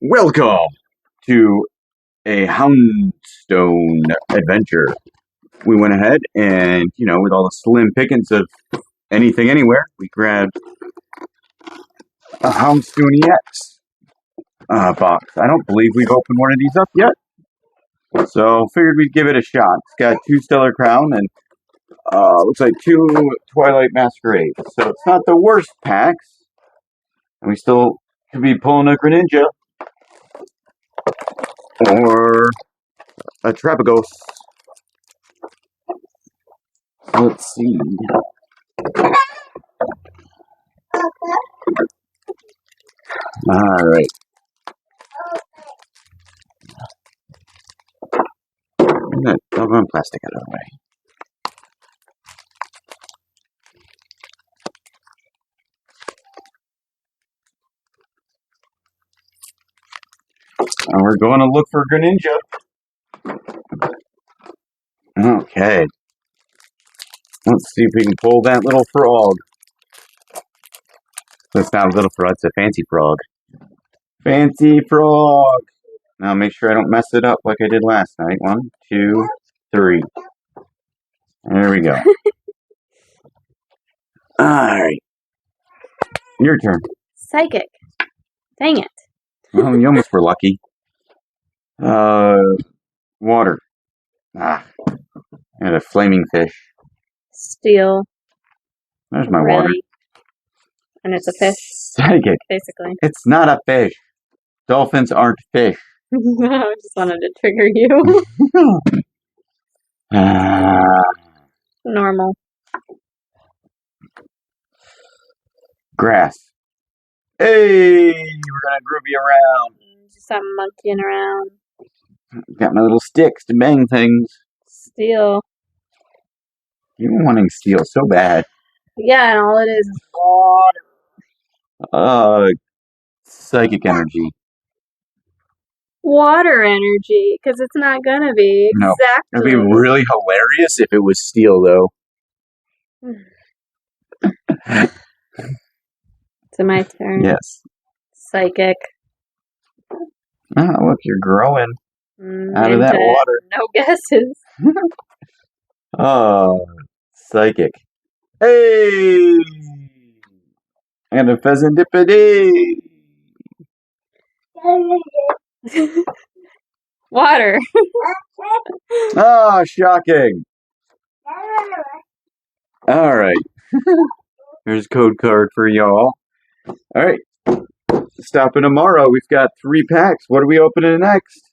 Welcome to a Houndstone adventure. We went ahead and, with all the slim pickings of anything anywhere, we grabbed a Houndstone EX box. I don't believe we've opened one of these up yet, so figured we'd give it a shot. It's got 2 Stellar Crown and looks like 2 Twilight Masquerade. So it's not the worst packs, and we still could be pulling a Greninja or a Trapagos. Let's see. Alright. Get that doggone plastic out of the way. And we're going to look for Greninja. Okay. Let's see if we can pull that little frog. It's not a little frog, it's a fancy frog. Fancy frog! Now make sure I don't mess it up like I did last night. 1, 2, 3. There we go. Alright. Your turn. Psychic. Dang it. Well, you almost were lucky. Water. And a flaming fish. Steel. There's my water. And it's a fish. Psychic. Basically. It's not a fish. Dolphins aren't fish. I just wanted to trigger you. Normal. Grass. Hey, we're gonna groovy around. Just I'm monkeying around. Got my little sticks to bang things. Steel. You were wanting steel so bad. Yeah, and all it is water. Psychic energy. Water energy, because it's not gonna be. No. Exactly. It'd be really hilarious if it was steel, though. It's my turn. Yes. Psychic. Oh, look, you're growing out of that water. No guesses. Oh, psychic. Hey! And a pheasant dippity. Water. Oh, shocking. All right. Here's a code card for y'all. All right. Stopping tomorrow. We've got 3 packs. What are we opening next?